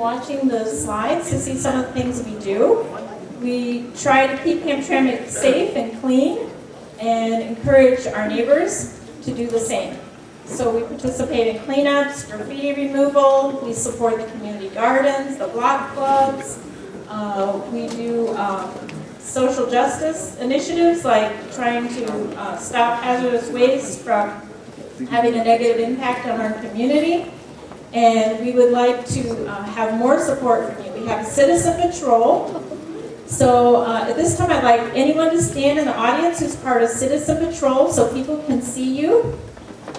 watching the slides to see some of the things we do. We try to keep Hamtramck safe and clean and encourage our neighbors to do the same. So we participate in cleanups, graffiti removal, we support the community gardens, the block clubs, we do social justice initiatives like trying to stop hazardous waste from having a negative impact on our community. And we would like to have more support from you. We have a citizen patrol. So at this time I'd like anyone to stand in the audience who's part of Citizen Patrol so people can see you.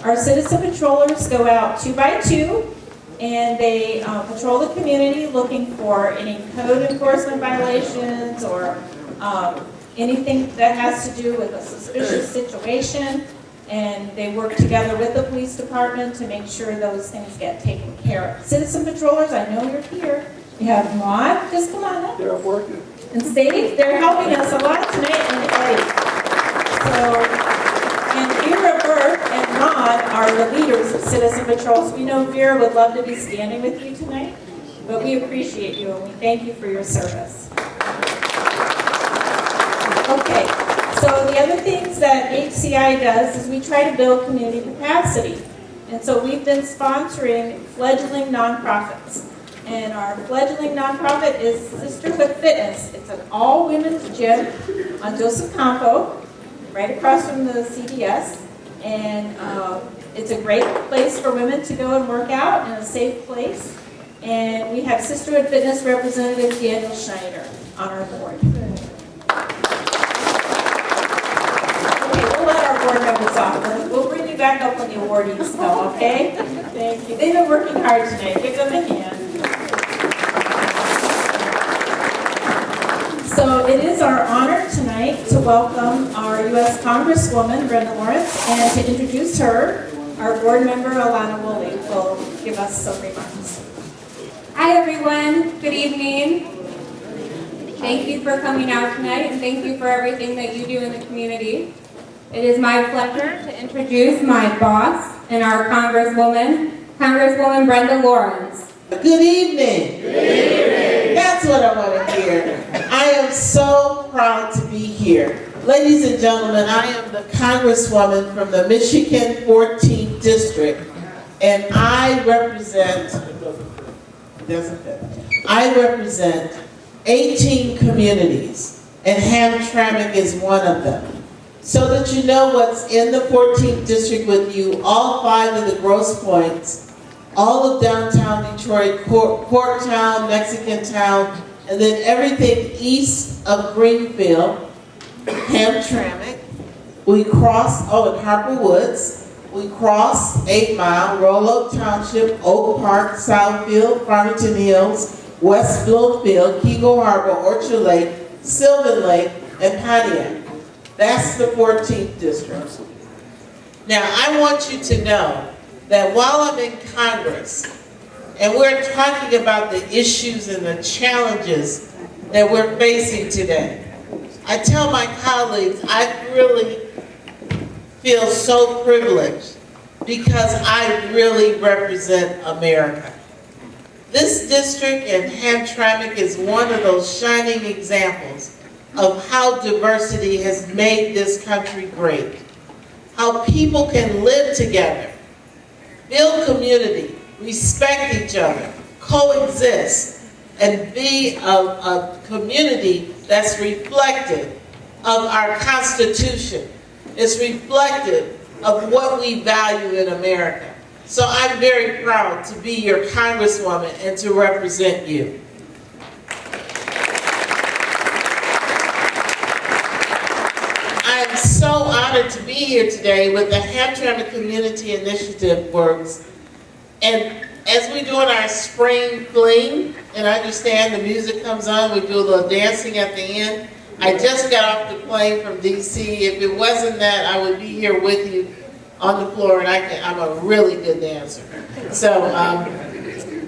Our citizen patrollers go out 2 by 2 and they patrol the community looking for any code enforcement violations or anything that has to do with a suspicious situation. And they work together with the police department to make sure those things get taken care of. Citizen patrollers, I know you're here. We have Maud, just come on up. Yeah, I'm working. And Sadie, they're helping us a lot tonight, and Eddie. So, and Vera, Bert, and Maud are the leaders of Citizen Patrols. We know Vera would love to be standing with you tonight, but we appreciate you and we thank you for your service. Okay. So the other things that HCI does is we try to build community capacity. And so we've been sponsoring fledgling nonprofits. And our fledgling nonprofit is Sisterhood Fitness. It's an all-women's gym on Joseph Campo, right across from the CVS. And it's a great place for women to go and work out in a safe place. And we have Sisterhood Fitness representative Daniel Schneider on our board. We'll let our board members off. We'll bring you you back up when the awardees come, okay? Thank you. They've been working hard tonight. Give them a hand. So it is our honor tonight to welcome our U.S. Congresswoman, Brenda Lawrence, and to introduce her, our board member, Alana Woolley, will give us some remarks. Hi everyone, good evening. Thank you for coming out tonight and thank you for everything that you do in the community. It is my pleasure to introduce my boss and our Congresswoman Brenda Lawrence. Good evening. Good evening. That's what I want to hear. I am so proud to be here. Ladies and gentlemen, I am the Congresswoman from the Michigan 14th District, and I represent 18 communities, and Hamtramck is one of them. So that you know what's in the 14th District with you, all 5 of the Grosse Points, all of downtown Detroit, Corktown, Mexican Town, and then everything east of Greenfield, Hamtramck. We cross, and Harper Woods. We cross 8 Mile, Roll Oak Township, Oak Park, Southfield, Farmington Hills, West Bloomfield, Keego Harbor, Orchard Lake, Sylvan Lake, and Pontiac. That's the 14th District. Now, I want you to know that while I'm in Congress, and we're talking about the issues and the challenges that we're facing today, I tell my colleagues, I really feel so privileged because I really represent America. This district in Hamtramck is one of those shining examples of how diversity has made this country great. How people can live together, build community, respect each other, coexist, and be a community that's reflective of our Constitution. It's reflective of what we value in America. So I'm very proud to be your Congresswoman and to represent you. I am so honored to be here today with the Hamtramck Community Initiative Works. And as we're doing our spring fling, and I understand the music comes on, we do a little dancing at the end. I just got off the plane from DC. If it wasn't that, I would be here with you on the floor, and I'm a really good dancer. So,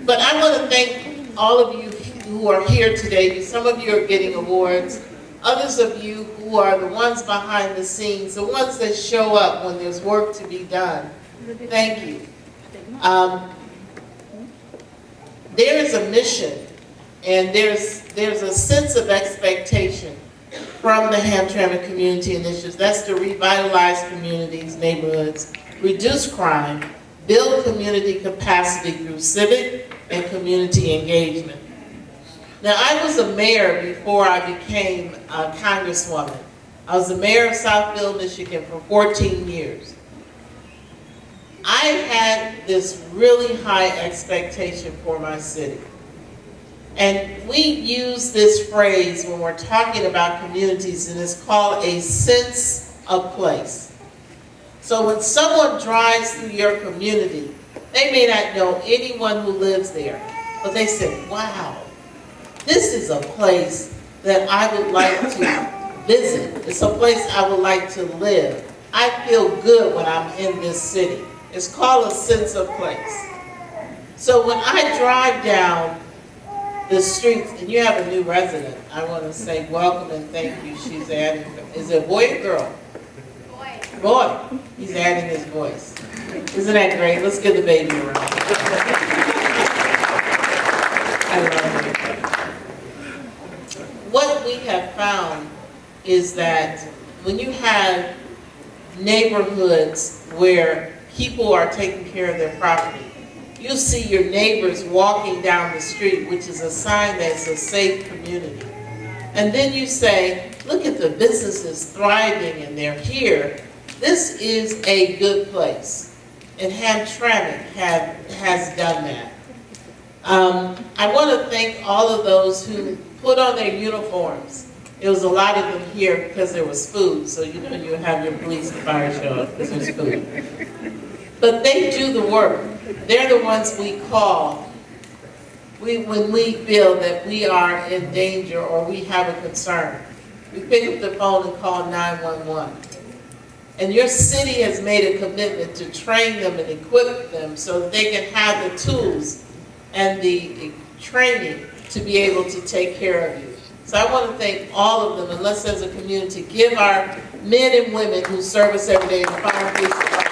but I want to thank all of you who are here today. Some of you are getting awards. Others of you who are the ones behind the scenes, the ones that show up when there's work to be done. Thank you. There is a mission, and there's a sense of expectation from the Hamtramck Community Initiatives. That's to revitalize communities, neighborhoods, reduce crime, build community capacity through civic and community engagement. Now, I was a mayor before I became a Congresswoman. I was the mayor of Southfield, Michigan for 14 years. I had this really high expectation for my city. And we use this phrase when we're talking about communities, and it's called a sense of place. So when someone drives through your community, they may not know anyone who lives there, but they say, wow, this is a place that I would like to visit. It's a place I would like to live. I feel good when I'm in this city. It's called a sense of place. So when I drive down the streets, and you have a new resident, I want to say welcome and thank you. She's adding, is it a boy or girl? Boy. Boy. He's adding his voice. Isn't that great? Let's give the baby a round. I love it. What we have found is that when you have neighborhoods where people are taking care of their property, you'll see your neighbors walking down the street, which is a sign that it's a safe community. And then you say, look at the businesses thriving and they're here. This is a good place. And Hamtramck has done that. I want to thank all of those who put on their uniforms It was a lot of them here because there was food, so you know you have your police and fire show up because there's food. But they do the work. They're the ones we call when we feel that we are in danger or we have a concern. We pick up the phone and call 911. And your city has made a commitment to train them and equip them so that they can have the tools and the training to be able to take care of you. So I want to thank all of them, and let's as a community give our men and women who serve us every day in the fire and police department.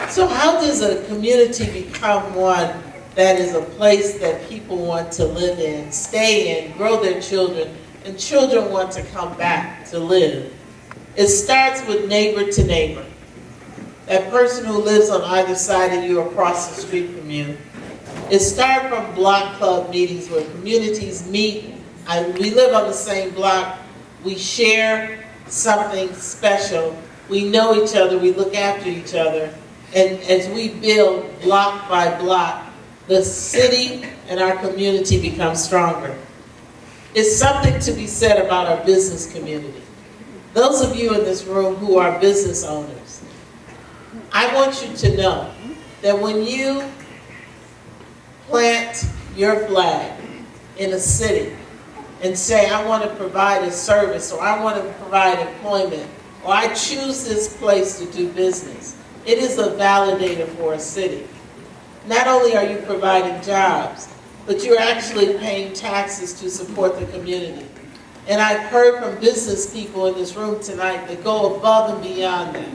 So how does a community become one that is a place that people want to live in, stay in, grow their children, and children want to come back to live? It starts with neighbor to neighbor. That person who lives on either side of you or across the street from you. It starts from block club meetings where communities meet. We live on the same block. We share something special. We know each other. We look after each other. And as we build block by block, the city and our community become stronger. It's something to be said about our business community. Those of you in this room who are business owners, I want you to know that when you plant your flag in a city and say, I want to provide a service, or I want to provide employment, or I choose this place to do business, it is a validator for a city. Not only are you providing jobs, but you're actually paying taxes to support the community. And I've heard from business people in this room tonight that go above and beyond that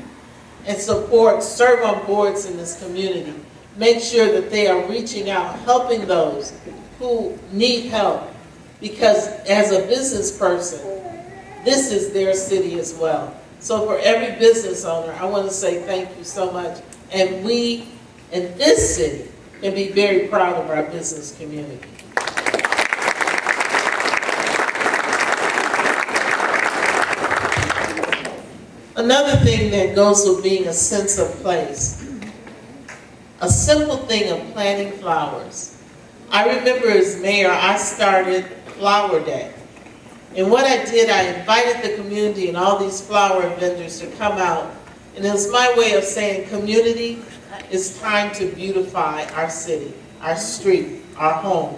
and support, serve on boards in this community. Make sure that they are reaching out, helping those who need help. Because as a business person, this is their city as well. So for every business owner, I want to say thank you so much. And we in this city can be very proud of our business community. Another thing that goes with being a sense of place, a simple thing of planting flowers. I remember as mayor, I started Flower Day. And what I did, I invited the community and all these flower vendors to come out. And it was my way of saying, community, it's time to beautify our city, our street, our home.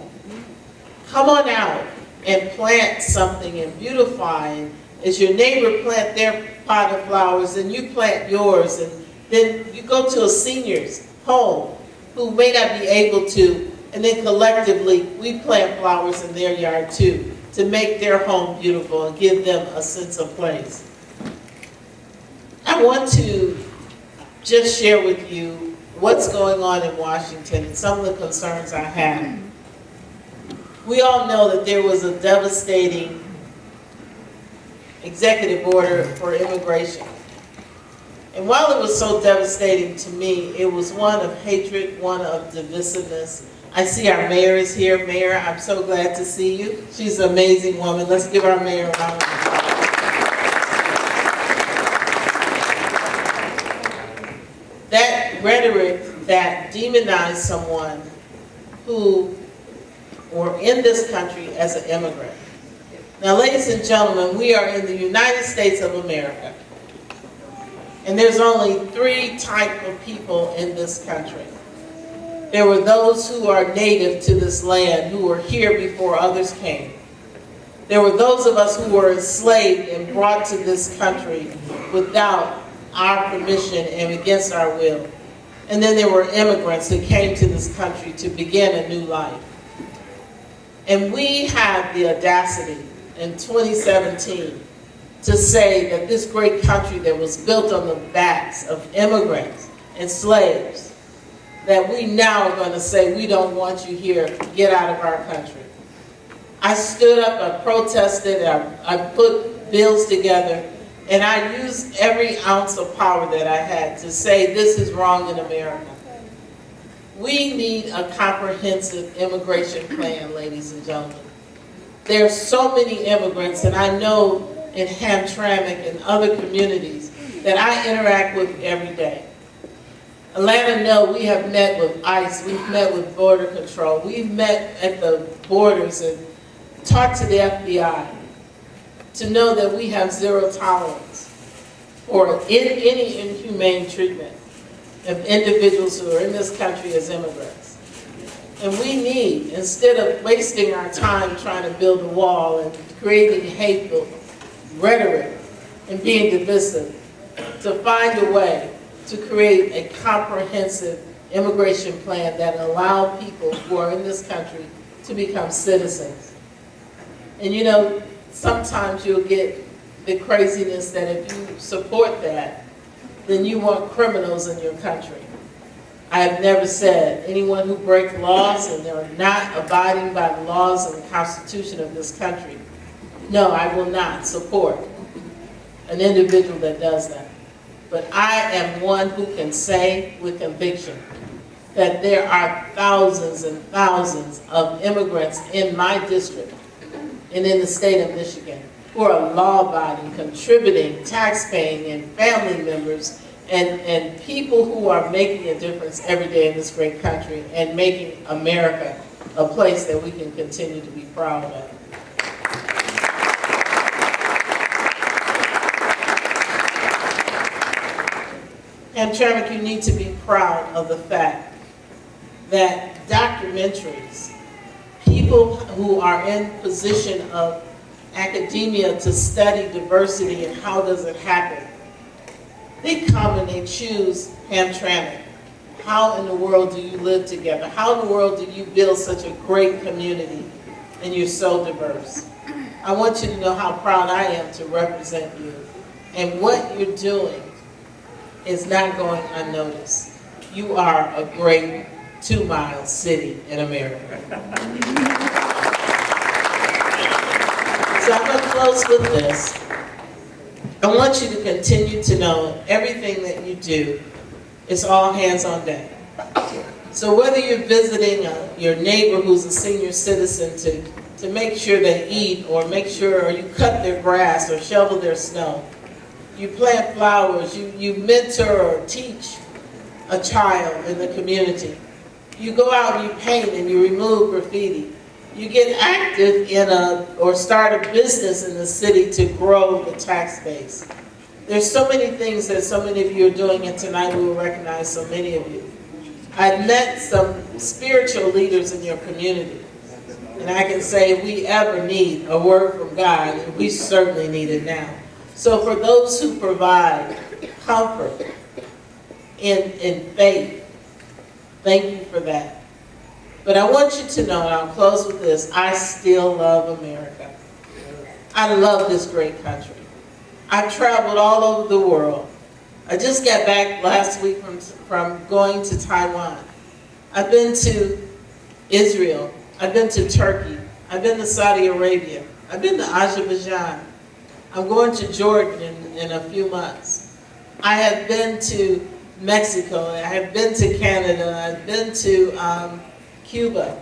Come on out and plant something and beautify. And as your neighbor plant their pot of flowers, and you plant yours, and then you go to a senior's home who may not be able to, and then collectively we plant flowers in their yard too, to make their home beautiful and give them a sense of place. I want to just share with you what's going on in Washington and some of the concerns I have. We all know that there was a devastating executive order for immigration. And while it was so devastating to me, it was one of hatred, one of divisiveness. I see our mayor is here. Mayor, I'm so glad to see you. She's an amazing woman. Let's give our mayor a round of applause. That rhetoric that demonized someone who were in this country as an immigrant. Now, ladies and gentlemen, we are in the United States of America. And there's only three types of people in this country. There were those who are native to this land, who were here before others came. There were those of us who were enslaved and brought to this country without our permission and against our will. And then there were immigrants who came to this country to begin a new life. And we have the audacity in 2017 to say that this great country that was built on the backs of immigrants and slaves, that we now are going to say, we don't want you here, get out of our country. I stood up, I protested, I put bills together, and I used every ounce of power that I had to say this is wrong in America. We need a comprehensive immigration plan, ladies and gentlemen. There are so many immigrants, and I know in Hamtramck and other communities that I interact with every day. Atlanta, no, we have met with ICE, we've met with Border Control, we've met at the borders and talked to the FBI to know that we have zero tolerance for any inhumane treatment of individuals who are in this country as immigrants. And we need, instead of wasting our time trying to build a wall and creating hateful rhetoric and being divisive, to find a way to create a comprehensive immigration plan that allow people who are in this country to become citizens. And you know, sometimes you'll get the craziness that if you support that, then you want criminals in your country. I have never said anyone who breaks laws and they're not abiding by the laws and the Constitution of this country, no, I will not support an individual that does that. But I am one who can say with conviction that there are thousands and thousands of immigrants in my district and in the state of Michigan who are law-abiding, contributing, tax-paying, and family members, and people who are making a difference every day in this great country and making America a place that we can continue to be proud of. Hamtramck, you need to be proud of the fact that documentaries, people who are in position of academia to study diversity and how does it happen, they come and they choose Hamtramck. How in the world do you live together? How in the world do you build such a great community and you're so diverse? I want you to know how proud I am to represent you. And what you're doing is not going unnoticed. You are a great 2-mile city in America. So I'm going to close with this. I want you to continue to know everything that you do is all hands on deck. So whether you're visiting your neighbor who's a senior citizen to make sure they eat, or make sure, or you cut their grass or shovel their snow, you plant flowers, you mentor or teach a child in the community. You go out and you paint and you remove graffiti. You get active in or start a business in the city to grow the tax base. There's so many things that so many of you are doing, and tonight we will recognize so many of you. I've met some spiritual leaders in your community, and I can say if we ever need a word from God, we certainly need it now. So for those who provide comfort in faith, thank you for that. But I want you to know, and I'll close with this, I still love America. I love this great country. I've traveled all over the world. I just got back last week from going to Taiwan. I've been to Israel. I've been to Turkey. I've been to Saudi Arabia. I've been to Azerbaijan. I'm going to Jordan in a few months. I have been to Mexico. I have been to Canada. I've been to Cuba.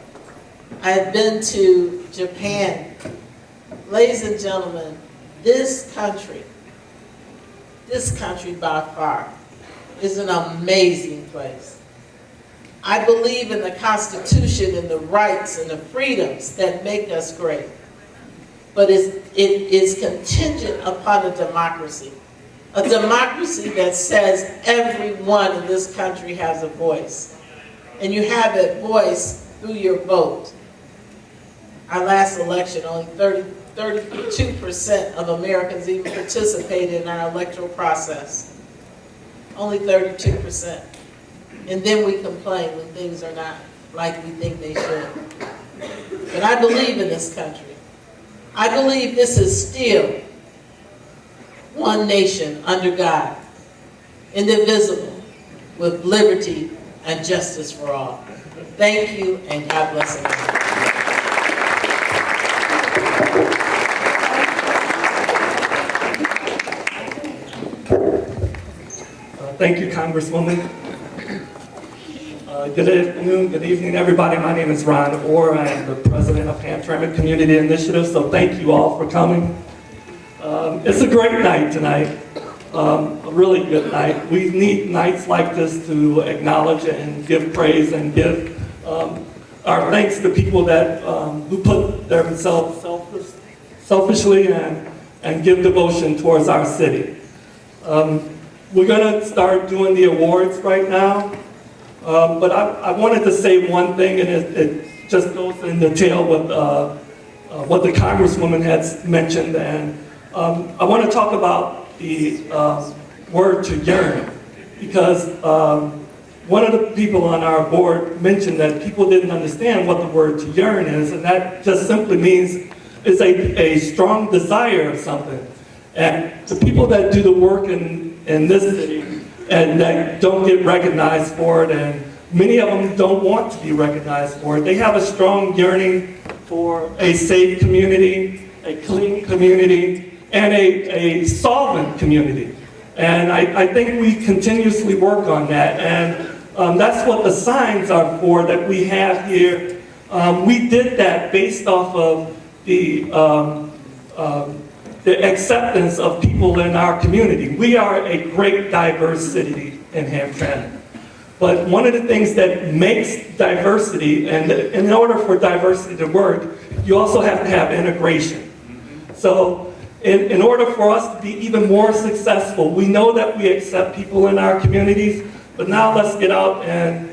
I have been to Japan. Ladies and gentlemen, this country by far is an amazing place. I believe in the Constitution and the rights and the freedoms that make us great. But it is contingent upon a democracy that says everyone in this country has a voice. And you have that voice through your vote. Our last election, only 32% of Americans even participated in our electoral process. Only 32%. And then we complain when things are not like we think they should. But I believe in this country. I believe this is still one nation under God, indivisible, with liberty and justice for all. Thank you, and God bless everyone. Thank you, Congresswoman. Good afternoon, good evening, everybody. My name is Ron Orr. I am the president of Hamtramck Community Initiative, so thank you all for coming. It's a great night tonight. a really good night. We need nights like this to acknowledge and give praise and give our thanks to people that who put themselves selfishly and give devotion towards our city. We're going to start doing the awards right now, but I wanted to say one thing, and it just goes in the tail with what the Congresswoman has mentioned, and I want to talk about the word to yearn, because one of the people on our board mentioned that people didn't understand what the word to yearn is, and that just simply means it's a strong desire of something. And the people that do the work in this city and that don't get recognized for it, and many of them don't want to be recognized for it, they have a strong yearning for a safe community, a clean community, and a solvent community. And I think we continuously work on that, and that's what the signs are for that we have here. We did that based off of the acceptance of people in our community. We are a great diverse city in Hamtramck. But one of the things that makes diversity, and in order for diversity to work, you also have to have integration. So in order for us to be even more successful, we know that we accept people in our communities, but now let's get out and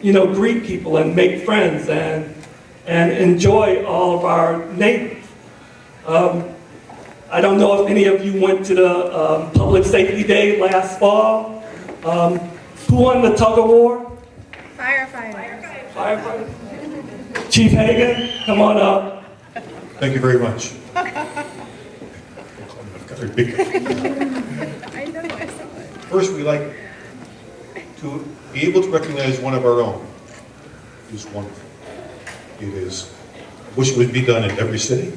greet people and make friends and enjoy all of our neighbors. I don't know if any of you went to the Public Safety Day last fall. Who won the tug of war? Firefighters. Firefighter. Chief Hagan, come on up. Thank you very much. First, we like to be able to recognize one of our own. Is wonderful. It is. I wish it would be done in every city.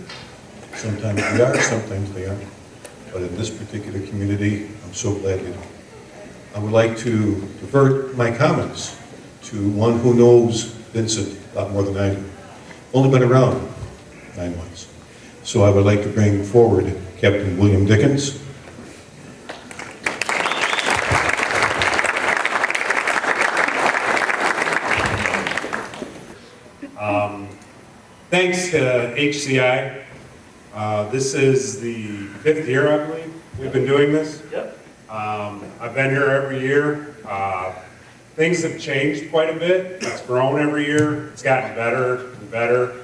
Sometimes we are, sometimes they aren't. But in this particular community, I'm so glad you know. I would like to divert my comments to one who knows Vincent a lot more than I do. Only been around 9 months. So I would like to bring forward Captain William Dickens. Thanks to HCI. This is the 5th year, I believe, we've been doing this. Yep. I've been here every year. Things have changed quite a bit. It's grown every year. It's gotten better and better.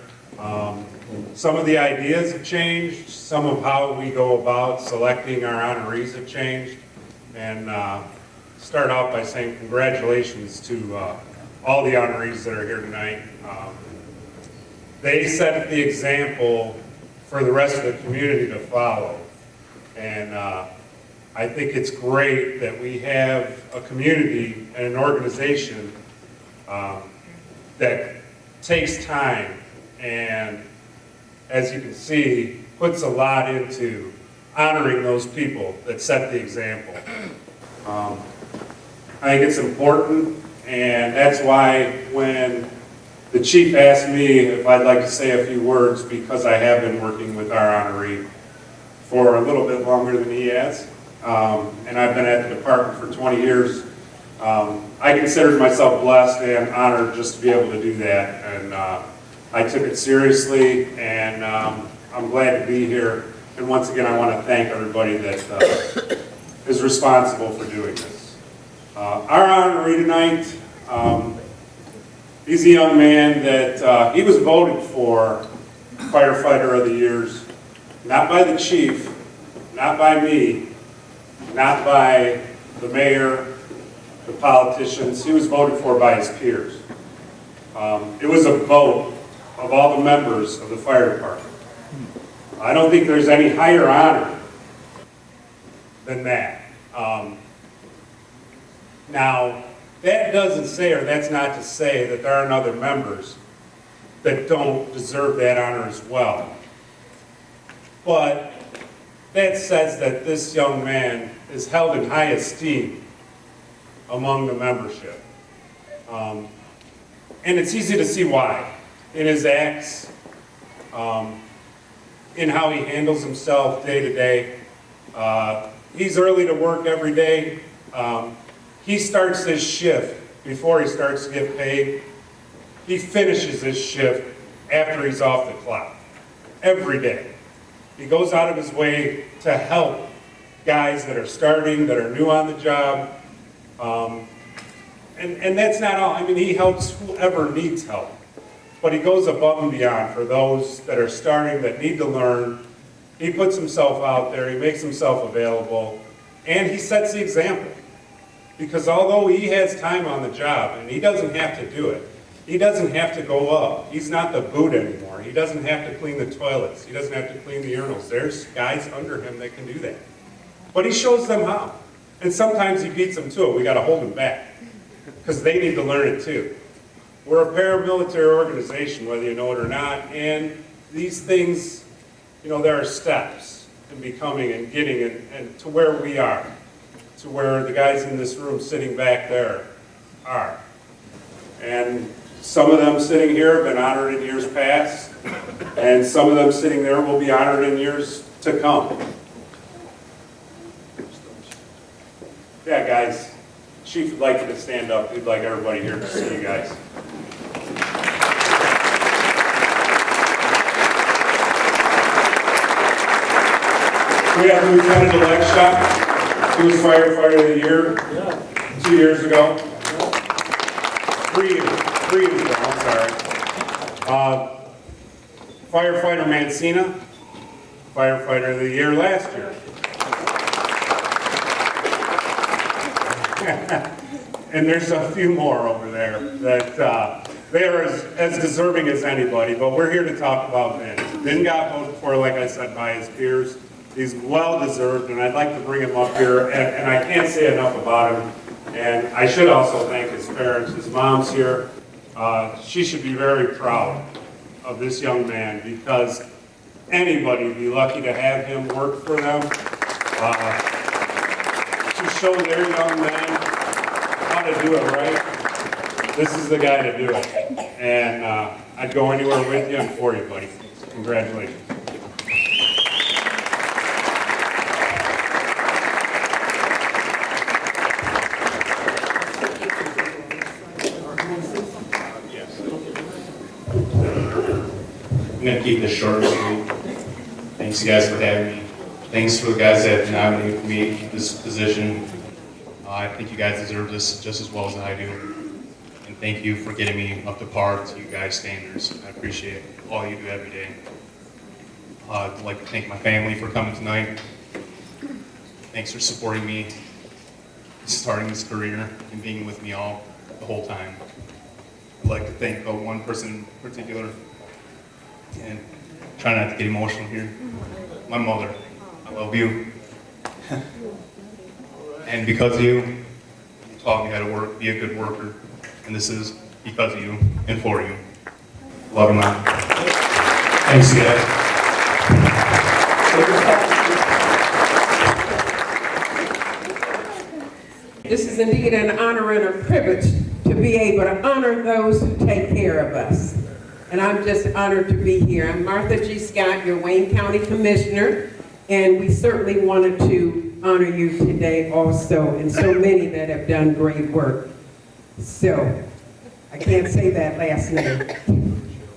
Some of the ideas have changed. Some of how we go about selecting our honorees have changed. And start out by saying congratulations to all the honorees that are here tonight. They set the example for the rest of the community to follow. And I think it's great that we have a community and an organization that takes time and, as you can see, puts a lot into honoring those people that set the example. I think it's important, and that's why when the chief asked me if I'd like to say a few words, because I have been working with our honoree for a little bit longer than he has, and I've been at the department for 20 years. I considered myself blessed and honored just to be able to do that, and I took it seriously, and I'm glad to be here. And once again, I want to thank everybody that is responsible for doing this. Our honoree tonight, he's a young man that he was voted for Firefighter of the Years, not by the chief, not by me, not by the mayor, the politicians. He was voted for by his peers. It was a vote of all the members of the fire department. I don't think there's any higher honor than that. Now, that doesn't say, or that's not to say, that there aren't other members that don't deserve that honor as well. But that says that this young man is held in high esteem among the membership. And it's easy to see why. In his acts, in how he handles himself day to day. He's early to work every day. He starts his shift before he starts to get paid. He finishes his shift after he's off the clock, every day. He goes out of his way to help guys that are starting, that are new on the job. And that's not all. I mean, he helps whoever needs help. But he goes above and beyond for those that are starting, that need to learn. He puts himself out there, he makes himself available, and he sets the example. Because although he has time on the job, and he doesn't have to do it, he doesn't have to go up. He's not the boot anymore. He doesn't have to clean the toilets. He doesn't have to clean the urinals. There's guys under him that can do that. But he shows them how. And sometimes he beats them to it. We got to hold him back because they need to learn it too. We're a paramilitary organization, whether you know it or not, and these things, you know, there are steps in becoming and getting and to where we are, to where the guys in this room sitting back there are. And some of them sitting here have been honored in years past, and some of them sitting there will be honored in years to come. Yeah, guys, Chief would like you to stand up. We'd like everybody here to see you guys. We have Lieutenant-elect Shop. He was firefighter of the year 2 years ago. 3 years ago, I'm sorry. Firefighter Mancina, firefighter of the year last year. And there's a few more over there that they are as deserving as anybody, but we're here to talk about Vin. Vin got voted for, like I said, by his peers. He's well-deserved, and I'd like to bring him up here, and I can't say enough about him. And I should also thank his parents. His mom's here. She should be very proud of this young man because anybody would be lucky to have him work for them. To show their young men how to do it right, this is the guy to do it. And I'd go anywhere with you and for you, buddy. Congratulations. I'm going to keep this short and sweet. Thanks, you guys, for having me. Thanks for the guys that nominated me for this position. I think you guys deserve this just as well as I do. And thank you for getting me up to par to you guys' standards. I appreciate all you do every day. I'd like to thank my family for coming tonight. Thanks for supporting me, starting this career, and being with me all the whole time. I'd like to thank one person in particular, and try not to get emotional here. My mother, I love you. And because of you, you taught me how to work, be a good worker. And this is because of you and for you. Love you, Mom. Thanks, guys. This is indeed an honor and a privilege to be able to honor those who take care of us. And I'm just honored to be here. I'm Martha G. Scott, your Wayne County Commissioner, and we certainly wanted to honor you today also, and so many that have done great work. So, I can't say that last name.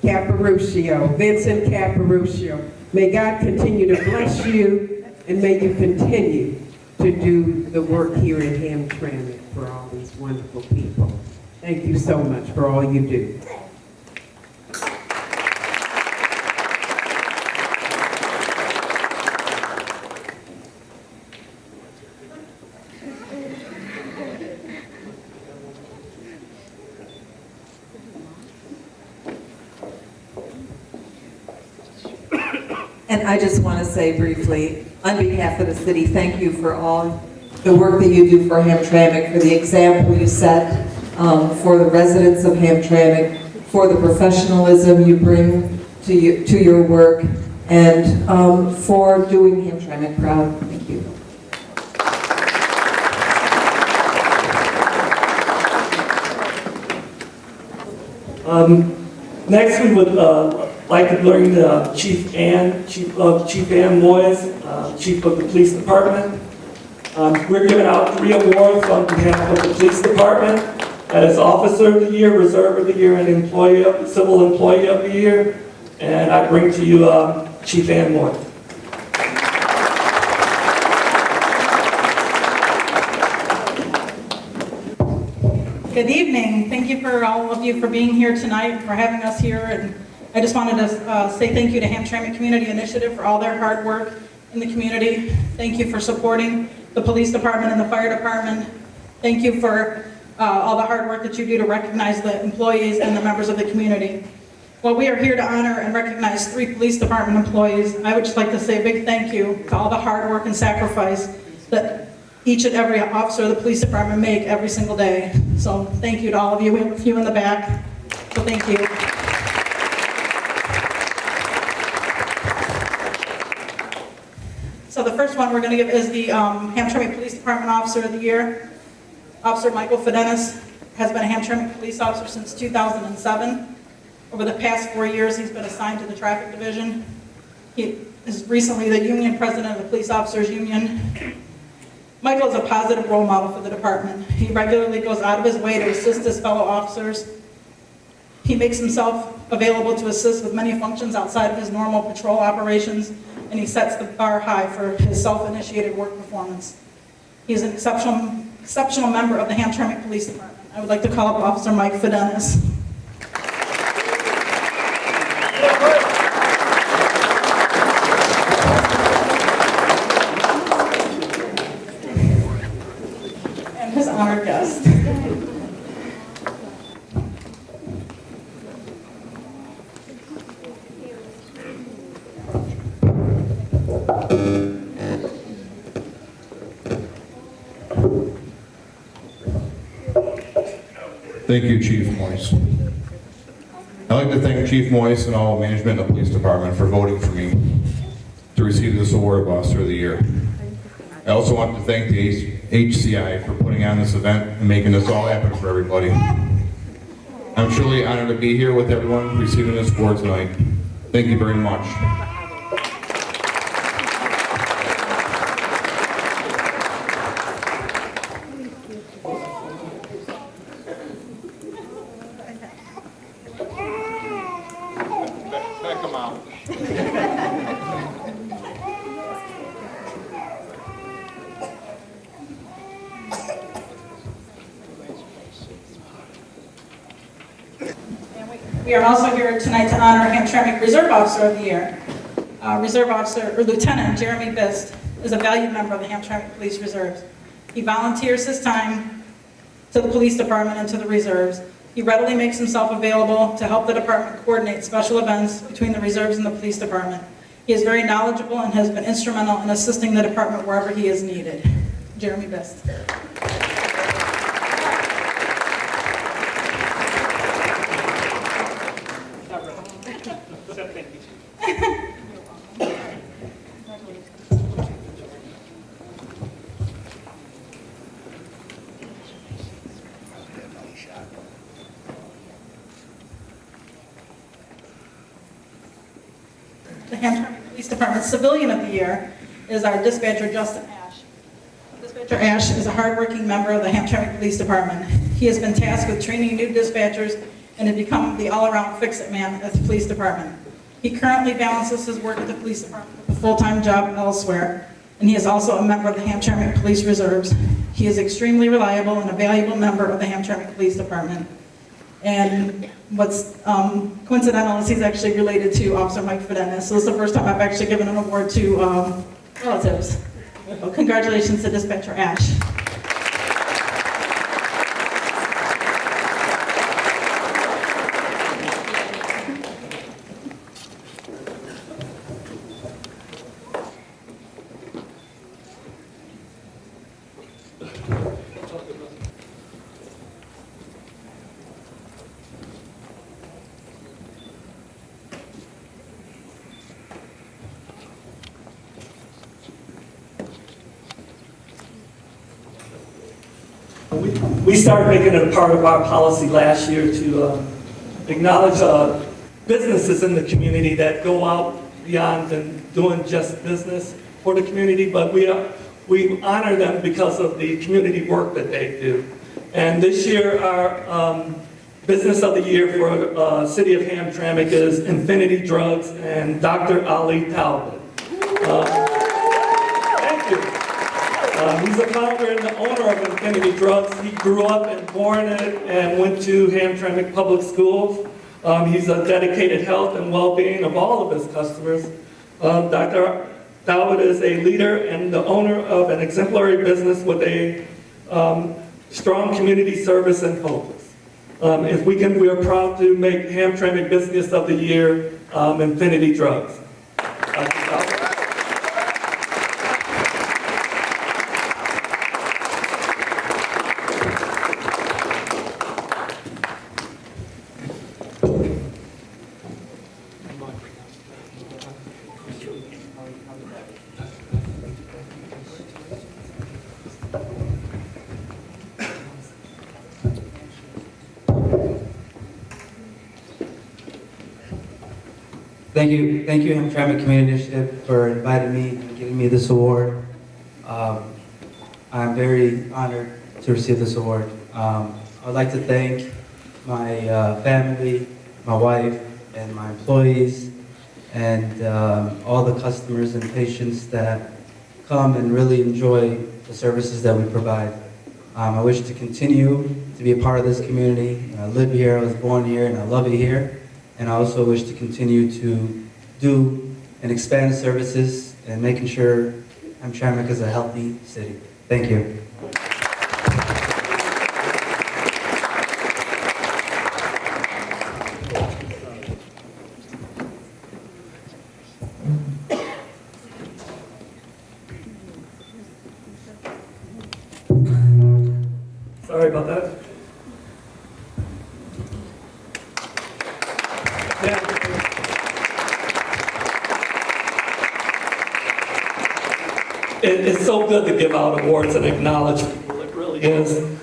Caparuccio, Vincent Caparuccio. May God continue to bless you, and may you continue to do the work here in Hamtramck for all these wonderful people. Thank you so much for all you do. And I just want to say briefly, on behalf of the city, thank you for all the work that you do for Hamtramck, for the example you set for the residents of Hamtramck, for the professionalism you bring to your work, and for doing Hamtramck proud. Thank you. Next, we would like to bring Chief Ann Moyes, Chief of the Police Department. We're giving out 3 awards on behalf of the police department. That is Officer of the Year, Reserve of the Year, and Civil Employee of the Year. And I bring to you Chief Ann Moore. Good evening. Thank you for all of you for being here tonight, for having us here. And I just wanted to say thank you to Hamtramck Community Initiative for all their hard work in the community. Thank you for supporting the police department and the fire department. Thank you for all the hard work that you do to recognize the employees and the members of the community. While we are here to honor and recognize 3 police department employees, I would just like to say a big thank you to all the hard work and sacrifice that each and every officer of the police department make every single day. So thank you to all of you. We have a few in the back, so thank you. So the first one we're going to give is the Hamtramck Police Department Officer of the Year. Officer Michael Fidenis has been a Hamtramck police officer since 2007. Over the past 4 years, he's been assigned to the traffic division. He is recently the union president of the Police Officers Union. Michael is a positive role model for the department. He regularly goes out of his way to assist his fellow officers. He makes himself available to assist with many functions outside of his normal patrol operations, and he sets the bar high for his self-initiated work performance. He is an exceptional member of the Hamtramck Police Department. I would like to call up Officer Mike Fidenis. Honored guest. Thank you, Chief Moyes. I'd like to thank Chief Moyes and all management of the police department for voting for me to receive this award of Officer of the Year. I also want to thank the HCI for putting on this event and making this all happen for everybody. I'm truly honored to be here with everyone receiving this award tonight. Thank you very much. Back them out. We are also here tonight to honor Hamtramck Reserve Officer of the Year. Reserve Officer, or Lieutenant Jeremy Bist, is a valued member of the Hamtramck Police Reserves. He volunteers his time to the police department and to the reserves. He readily makes himself available to help the department coordinate special events between the reserves and the police department. He is very knowledgeable and has been instrumental in assisting the department wherever he is needed. Jeremy Bist. The Hamtramck Police Department Civilian of the Year is our dispatcher, Justin Ash. Dispatcher Ash is a hardworking member of the Hamtramck Police Department. He has been tasked with training new dispatchers and has become the all-around fix-it man at the police department. He currently balances his work at the police department with a full-time job elsewhere, and he is also a member of the Hamtramck Police Reserves. He is extremely reliable and a valuable member of the Hamtramck Police Department. And what's coincidental is he's actually related to Officer Mike Fidenis. So this is the first time I've actually given an award to relatives. Well, congratulations to Dispatcher Ash. We started making it a part of our policy last year to acknowledge businesses in the community that go out beyond and doing just business for the community, but we we honor them because of the community work that they do. And this year, our Business of the Year for City of Hamtramck is Infinity Drugs and Dr. Ali Talbot. Thank you. He's the founder and the owner of Infinity Drugs. He grew up and born in it and went to Hamtramck Public Schools. He's a dedicated health and well-being of all of his customers. Dr. Talbot is a leader and the owner of an exemplary business with a strong community service and focus. We are proud to make Hamtramck Business of the Year Infinity Drugs. Dr. Talbot. Thank you, Hamtramck Community Initiative, for inviting me and giving me this award. I'm very honored to receive this award. I'd like to thank my family, my wife, and my employees, and all the customers and patients that come and really enjoy the services that we provide. I wish to continue to be a part of this community. I live here, I was born here, and I love it here. And I also wish to continue to do and expand services and making sure Hamtramck is a healthy city. Thank you. Sorry about that. It's so good to give out awards and acknowledge people, it really is.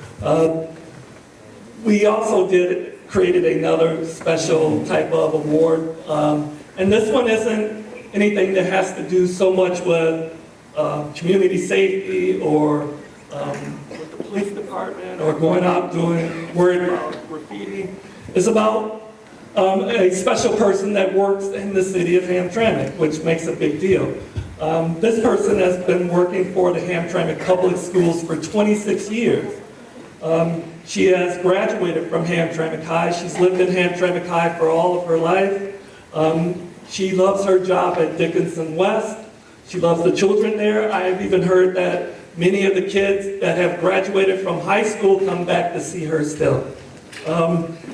We also created another special type of award, and this one isn't anything that has to do so much with community safety or with the police department or going out worried about graffiti. It's about a special person that works in the city of Hamtramck, which makes a big deal. This person has been working for the Hamtramck Public Schools for 26 years. She has graduated from Hamtramck High. She's lived in Hamtramck High for all of her life. She loves her job at Dickinson West. She loves the children there. I have even heard that many of the kids that have graduated from high school come back to see her still.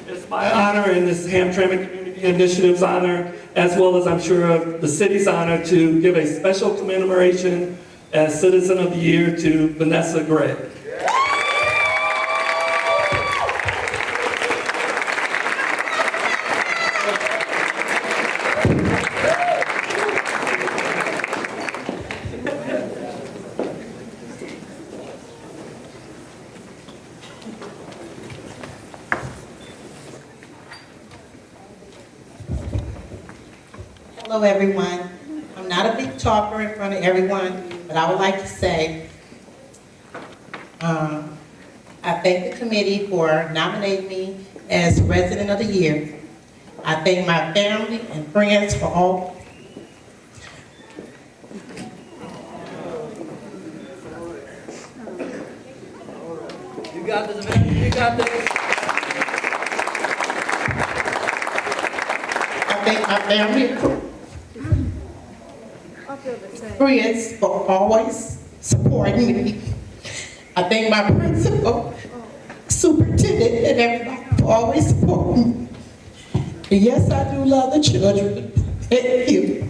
It's my honor and this Hamtramck Community Initiative's honor, as well as I'm sure the city's honor, to give a special commemoration as Citizen of the Year to Vanessa Gray. Hello, everyone. I'm not a big talker in front of everyone, but I would like to say I thank the committee for nominating me as Resident of the Year. I thank my family and friends for all. You got this, man. You got this. I thank my family and friends for always supporting me. I thank my principal, superintendent, and everybody for always supporting me. And yes, I do love the children. Thank you.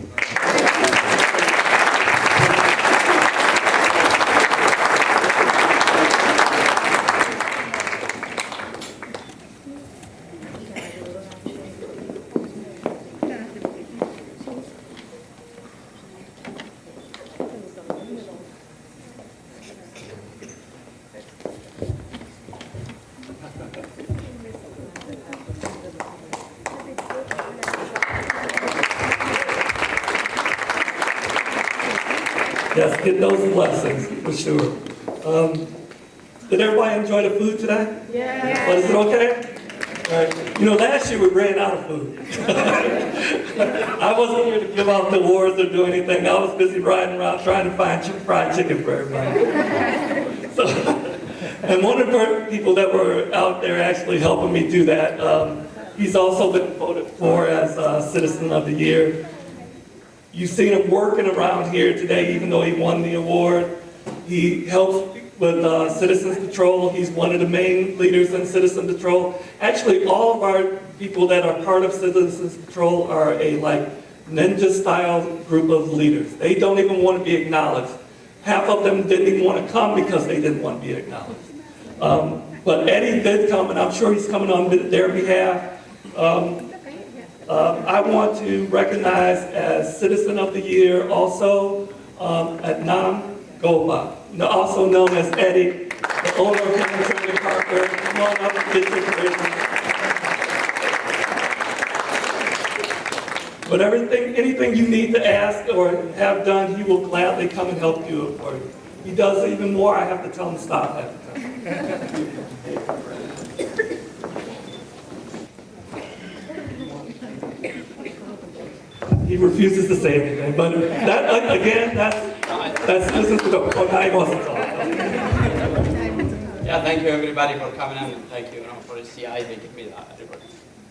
Yes, get those blessings, for sure. Did everybody enjoy the food today? Yeah. Was it okay? All right. You know, last year we ran out of food. I wasn't here to give out the awards or do anything. I was busy riding around trying to find fried chicken for everybody. So, and one of the people that were out there actually helping me do that, he's also been voted for as Citizen of the Year. You've seen him working around here today, even though he won the award. He helps with Citizens Patrol. He's one of the main leaders in Citizen Patrol. Actually, all of our people that are part of Citizens Patrol are a ninja-style group of leaders. They don't even want to be acknowledged. Half of them didn't even want to come because they didn't want to be acknowledged. But Eddie did come, and I'm sure he's coming on their behalf. I want to recognize as Citizen of the Year also Adnan Goba, also known as Eddie, the owner of Hamtramck Parker. Come on up and get your commission. But anything you need to ask or have done, he will gladly come and help do it for you. He does even more. I have to tell him to stop half the time. He refuses to say anything, but that again, that's Citizens Patrol. Oh, now he wants to talk. Yeah, thank you everybody for coming and thank you, for the CI they give me that report.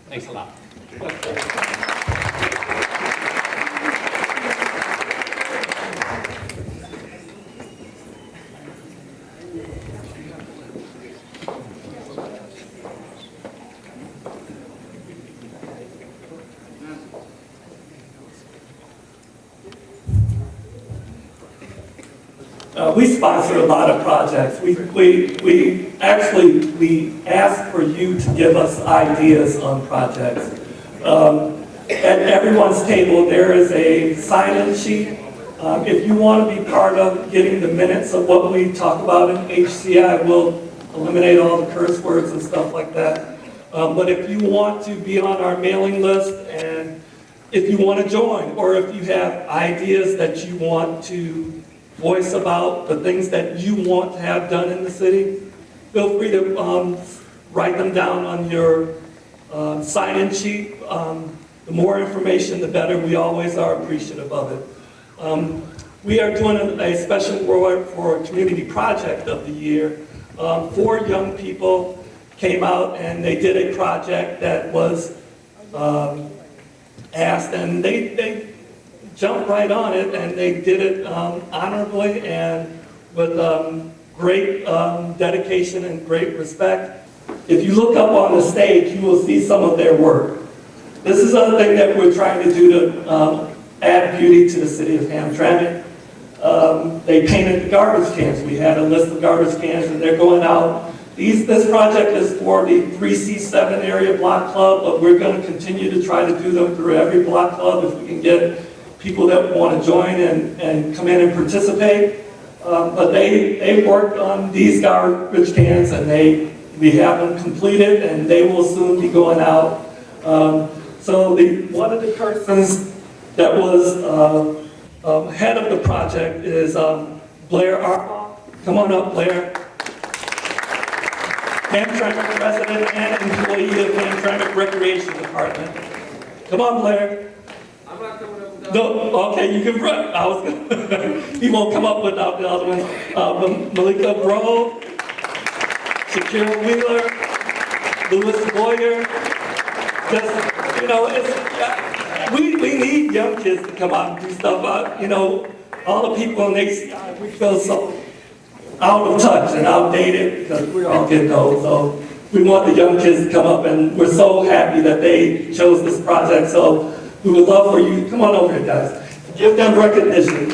Thanks a lot. We sponsor a lot of projects. We ask for you to give us ideas on projects. At everyone's table, there is a sign-in sheet. If you want to be part of getting the minutes of what we talk about in HCI, we'll eliminate all the curse words and stuff like that. But if you want to be on our mailing list, and if you want to join, or if you have ideas that you want to voice about the things that you want to have done in the city, feel free to write them down on your sign-in sheet. The more information, the better. We always are appreciative of it. We are doing a special award for Community Project of the Year. 4 young people came out and they did a project that was asked, and they jumped right on it, and they did it honorably and with great dedication and great respect. If you look up on the stage, you will see some of their work. This is a thing that we're trying to do to add beauty to the city of Hamtramck. They painted the garbage cans. We had a list of garbage cans, and they're going out. This project is for the 3C7 area block club, but we're going to continue to try to do them through every block club if we can get people that want to join and come in and participate. But they worked on these garbage cans, and we have them completed, and they will soon be going out. So one of the persons that was head of the project is Blair Arpaugh. Come on up, Blair. Hamtramck resident and employee of Hamtramck Recreation Department. Come on, Blair. I'm not coming up without. No, okay, you can run. I was gonna, he won't come up without the other ones. Malika Grove, Shakira Wheeler, Louis Boyer. Just, we need young kids to come out and do stuff. All the people in HCI, we feel so out of touch and outdated because we're all getting old. So we want the young kids to come up, and we're so happy that they chose this project. So we would love for you, come on over here, guys. Give them recognition.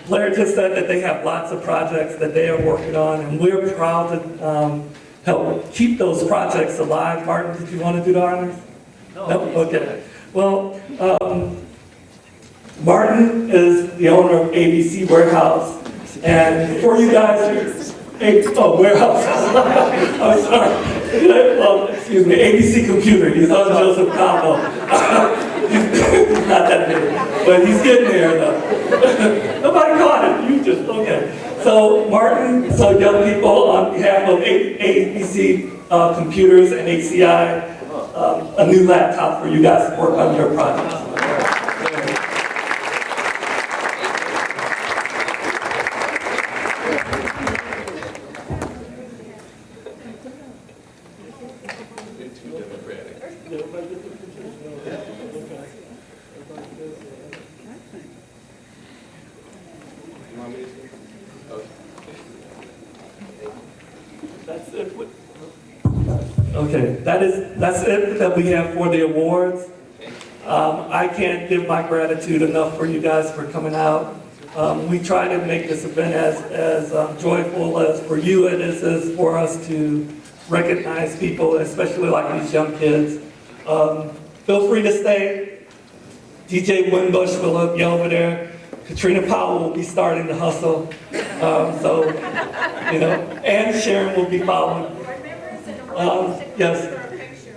Blair just said that they have lots of projects that they are working on, and we're proud to help keep those projects alive. Martin, did you want to do the honors? No. Okay. Well, Martin is the owner of ABC Warehouse, and for you guys, Warehouse. I'm sorry. Well, excuse me, ABC Computer. He's on Joseph Cabo. He's not that big, but he's getting there though. Nobody caught it. You just, okay. So Martin, so young people, on behalf of ABC Computers and HCI, a new laptop for you guys to work on your projects. That's it. Okay, that's it that we have for the awards. I can't give my gratitude enough for you guys for coming out. We try to make this event as joyful as for you it is for us to recognize people, especially like these young kids. Feel free to stay. DJ Winbush will be over there. Katrina Powell will be starting the hustle. And Sharon will be following. Yes.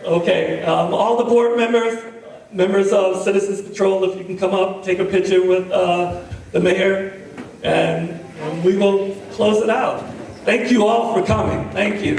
Okay. All the board members of Citizens Patrol, if you can come up, take a picture with the mayor, and we will close it out. Thank you all for coming. Thank you.